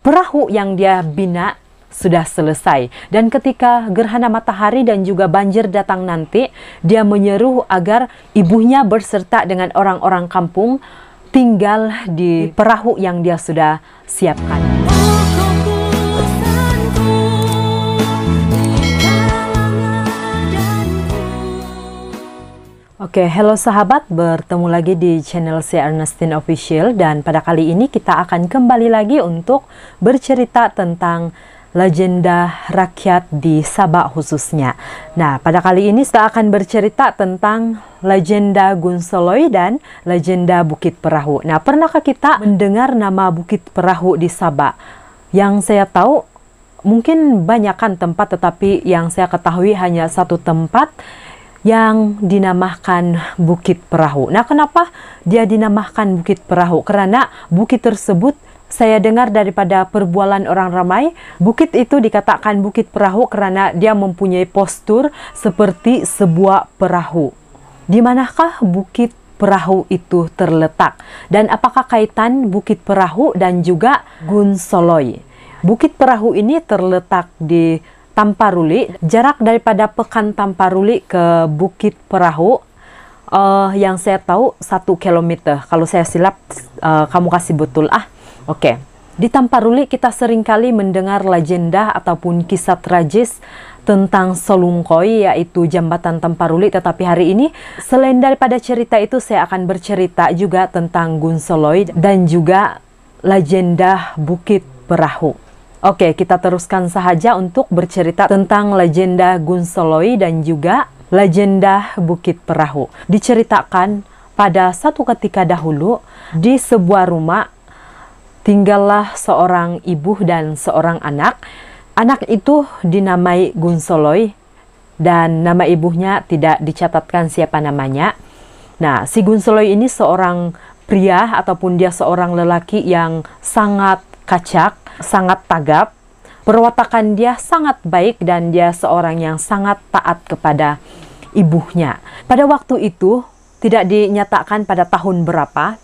perahu yang dia bina sudah selesai. Dan ketika gerhana matahari dan juga banjir datang nanti, dia menyeru agar ibunya berserta dengan orang-orang kampung tinggal di perahu yang dia sudah siapkan. Oke, hello sahabat, bertemu lagi di channel saya Ernestine Official, dan pada kali ini kita akan kembali lagi untuk bercerita tentang legenda rakyat di Sabah khususnya. Nah, pada kali ini kita akan bercerita tentang legenda Gun Soloy dan legenda Bukit Perahu. Nah, pernahkah kita mendengar nama Bukit Perahu di Sabah? Yang saya tahu mungkin banyakkan tempat, tetapi yang saya ketahui hanya satu tempat yang dinamakan Bukit Perahu. Nah, kenapa dia dinamakan Bukit Perahu? Karena bukit tersebut, saya dengar daripada perbualan orang ramai, bukit itu dikatakan Bukit Perahu karena dia mempunyai postur seperti sebuah perahu. Di manakah Bukit Perahu itu terletak? Dan apakah kaitan Bukit Perahu dan juga Gun Soloy? Bukit Perahu ini terletak di Tamparuli, jarak daripada Pekan Tamparuli ke Bukit Perahu yang saya tahu 1 kilometer. Kalau saya silap, kamu kasih betul. Oke. Di Tamparuli kita seringkali mendengar legenda ataupun kisah tragis tentang Solungkoy, yaitu jembatan Tamparuli. Tetapi hari ini, selain daripada cerita itu, saya akan bercerita juga tentang Gun Soloy dan juga legenda Bukit Perahu. Oke, kita teruskan sahaja untuk bercerita tentang legenda Gun Soloy dan juga legenda Bukit Perahu. Diceritakan pada satu ketika dahulu, di sebuah rumah tinggallah seorang ibu dan seorang anak. Anak itu dinamai Gun Soloy dan nama ibunya tidak dicatatkan siapa namanya. Nah, si Gun Soloy ini seorang pria ataupun dia seorang lelaki yang sangat kacak, sangat tagap. Perwatakan dia sangat baik dan dia seorang yang sangat taat kepada ibunya. Pada waktu itu, tidak dinyatakan pada tahun berapa.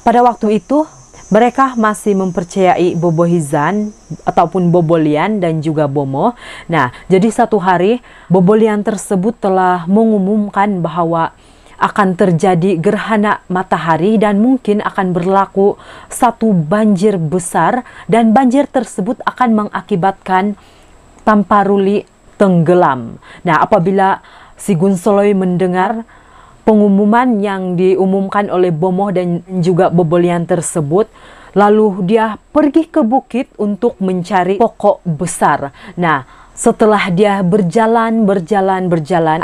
Pada waktu itu, mereka masih mempercayai bobohizan ataupun bobolian dan juga bomo. Nah, jadi satu hari bobolian tersebut telah mengumumkan bahwa akan terjadi gerhana matahari dan mungkin akan berlaku satu banjir besar, dan banjir tersebut akan mengakibatkan Tamparuli tenggelam. Nah, apabila si Gun Soloy mendengar pengumuman yang diumumkan oleh bomoh dan juga bobolian tersebut, lalu dia pergi ke bukit untuk mencari pokok besar. Nah, setelah dia berjalan,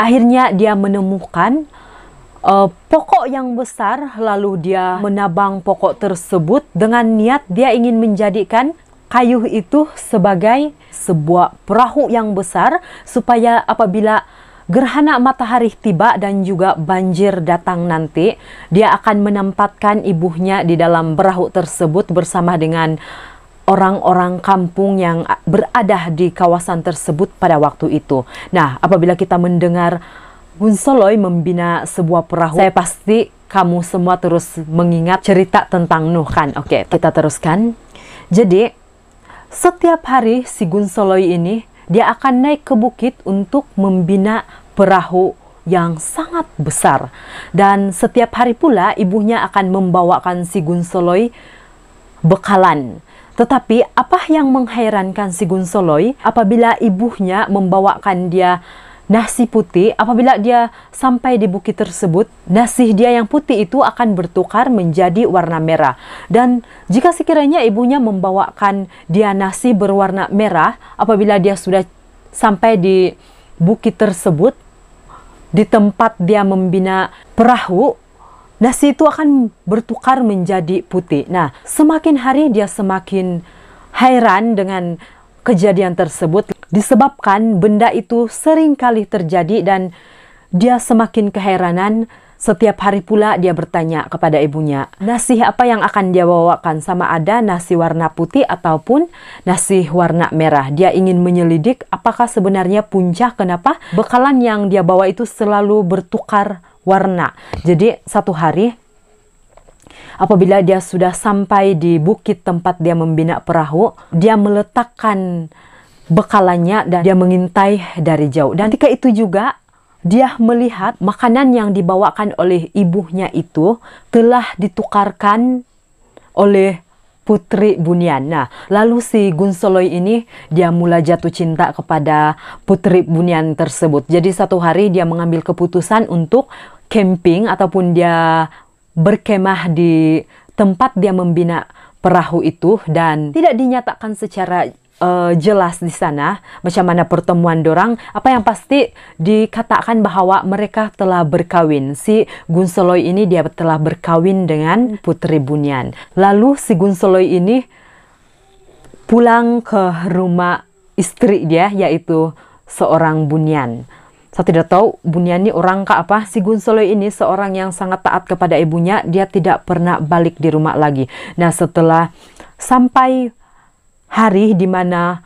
akhirnya dia menemukan pokok yang besar. Lalu dia menabang pokok tersebut dengan niat dia ingin menjadikan kayu itu sebagai sebuah perahu yang besar, supaya apabila gerhana matahari tiba dan juga banjir datang nanti, dia akan menempatkan ibunya di dalam perahu tersebut bersama dengan orang-orang kampung yang berada di kawasan tersebut pada waktu itu. Nah, apabila kita mendengar Gun Soloy membina sebuah perahu, saya pasti kamu semua terus mengingat cerita tentang Nuh kan? Oke, kita teruskan. Jadi, setiap hari si Gun Soloy ini, dia akan naik ke bukit untuk membina perahu yang sangat besar. Dan setiap hari pula ibunya akan membawakan si Gun Soloy bekalan. Tetapi apa yang menghairankan si Gun Soloy, apabila ibunya membawakan dia nasi putih, apabila dia sampai di bukit tersebut, nasi dia yang putih itu akan bertukar menjadi warna merah. Dan jika sekiranya ibunya membawakan dia nasi berwarna merah, apabila dia sudah sampai di bukit tersebut, di tempat dia membina perahu, nasi itu akan bertukar menjadi putih. Nah, semakin hari dia semakin heran dengan kejadian tersebut, disebabkan benda itu sering kali terjadi dan dia semakin keheranan. Setiap hari pula dia bertanya kepada ibunya, nasi apa yang akan dia bawakan, sama ada nasi warna putih ataupun nasi warna merah. Dia ingin menyelidik apakah sebenarnya punca kenapa bekalan yang dia bawa itu selalu bertukar warna. Jadi satu hari apabila dia sudah sampai di bukit tempat dia membina perahu, dia meletakkan bekalannya dan dia mengintai dari jauh. Dan ketika itu juga dia melihat makanan yang dibawakan oleh ibunya itu telah ditukarkan oleh Putri Bunian. Nah, lalu si Gunsoloi ini dia mulai jatuh cinta kepada Putri Bunian tersebut. Jadi satu hari dia mengambil keputusan untuk camping ataupun dia berkemah di tempat dia membina perahu itu, dan tidak dinyatakan secara jelas di sana macam mana pertemuan dorang. Apa yang pasti dikatakan bahwa mereka telah berkawin. Si Gunsoloi ini dia telah berkawin dengan Putri Bunian. Lalu si Gunsoloi ini pulang ke rumah istri dia, yaitu seorang Bunian. Saya tidak tahu Bunian ini orang ke apa. Si Gunsoloi ini seorang yang sangat taat kepada ibunya. Dia tidak pernah balik di rumah lagi. Nah, setelah sampai hari di mana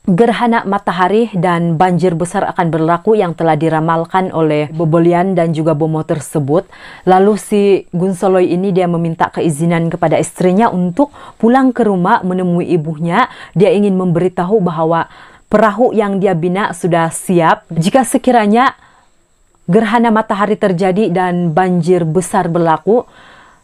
gerhana matahari dan banjir besar akan berlaku yang telah diramalkan oleh Bobolian dan juga Bomo tersebut, lalu si Gunsoloi ini dia meminta keizinan kepada istrinya untuk pulang ke rumah menemui ibunya. Dia ingin memberitahu bahwa perahu yang dia bina sudah siap. Jika sekiranya gerhana matahari terjadi dan banjir besar berlaku,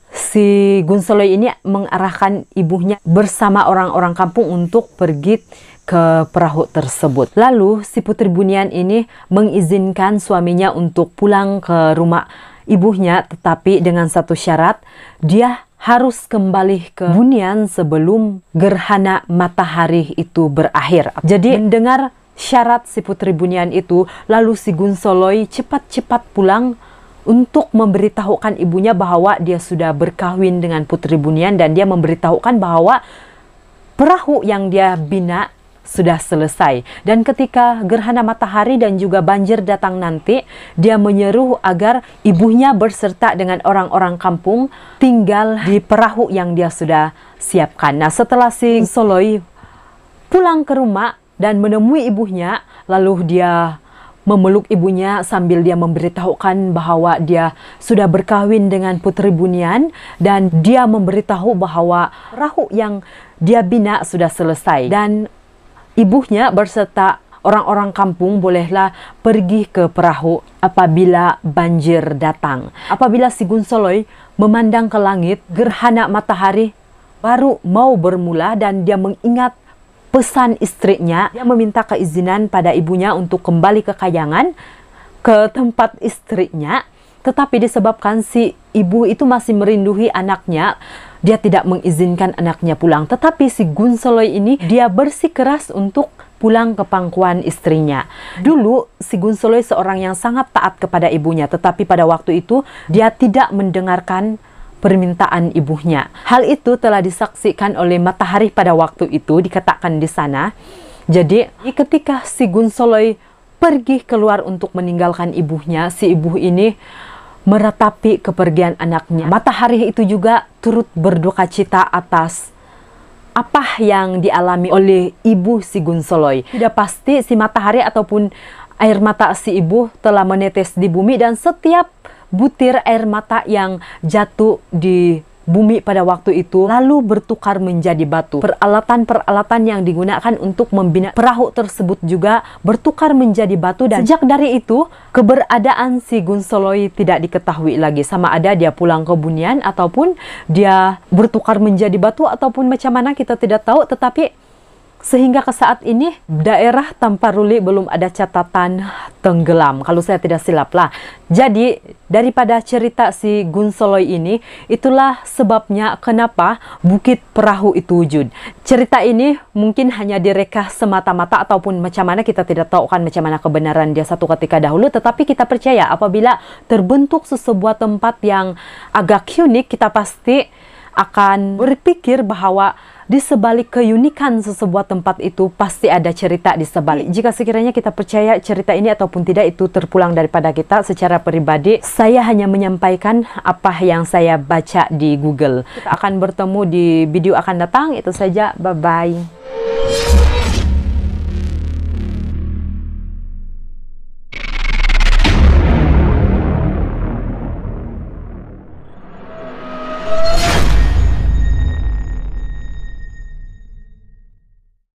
si Gunsoloi ini mengarahkan ibunya bersama orang-orang kampung untuk pergi ke perahu tersebut. Lalu si Putri Bunian ini mengizinkan suaminya untuk pulang ke rumah ibunya, tetapi dengan satu syarat, dia harus kembali ke Bunian sebelum gerhana matahari itu berakhir. Jadi mendengar syarat si Putri Bunian itu, lalu si Gunsoloi cepat-cepat pulang untuk memberitahukan ibunya bahwa dia sudah berkahwin dengan Putri Bunian, dan dia memberitahukan bahwa perahu yang dia bina sudah selesai. Dan ketika gerhana matahari dan juga banjir datang nanti, dia menyeru agar ibunya berserta dengan orang-orang kampung tinggal di perahu yang dia sudah siapkan. Nah, setelah si Gunsoloi pulang ke rumah dan menemui ibunya, lalu dia memeluk ibunya sambil dia memberitahukan bahwa dia sudah berkahwin dengan Putri Bunian, dan dia memberitahu bahwa perahu yang dia bina sudah selesai, dan ibunya berserta orang-orang kampung bolehlah pergi ke perahu apabila banjir datang. Apabila si Gunsoloi memandang ke langit, gerhana matahari baru mau bermula, dan dia mengingat pesan istrinya. Dia meminta keizinan pada ibunya untuk kembali ke Kayangan, ke tempat istrinya. Tetapi disebabkan si ibu itu masih merindui anaknya, dia tidak mengizinkan anaknya pulang. Tetapi si Gunsoloi ini dia bersikeras untuk pulang ke pangkuan istrinya. Dulu si Gunsoloi seorang yang sangat taat kepada ibunya, tetapi pada waktu itu dia tidak mendengarkan permintaan ibunya. Hal itu telah disaksikan oleh matahari pada waktu itu, dikatakan di sana. Jadi ketika si Gunsoloi pergi keluar untuk meninggalkan ibunya, si ibu ini meratapi kepergian anaknya. Matahari itu juga turut berduka cita atas apa yang dialami oleh ibu si Gunsoloi. Tidak pasti si matahari ataupun air mata si ibu telah menetes di bumi, dan setiap butir air mata yang jatuh di bumi pada waktu itu lalu bertukar menjadi batu. Peralatan-peralatan yang digunakan untuk membina perahu tersebut juga bertukar menjadi batu, dan sejak dari itu keberadaan si Gunsoloi tidak diketahui lagi, sama ada dia pulang ke Bunian ataupun dia bertukar menjadi batu ataupun macam mana kita tidak tahu. Tetapi sehingga ke saat ini daerah Tamparuli belum ada catatan tenggelam, kalau saya tidak silap lah. Jadi daripada cerita si Gunsoloi ini, itulah sebabnya kenapa Bukit Perahu itu wujud. Cerita ini mungkin hanya direka semata-mata ataupun macam mana kita tidak tahu kan macam mana kebenaran dia satu ketika dahulu. Tetapi kita percaya apabila terbentuk sebuah tempat yang agak unik, kita pasti akan berpikir bahwa di sebalik keunikan sebuah tempat itu pasti ada cerita di sebalik. Jika sekiranya kita percaya cerita ini ataupun tidak, itu terpulang daripada kita. Secara pribadi, saya hanya menyampaikan apa yang saya baca di Google. Kita akan bertemu di video akan datang. Itu saja, bye-bye.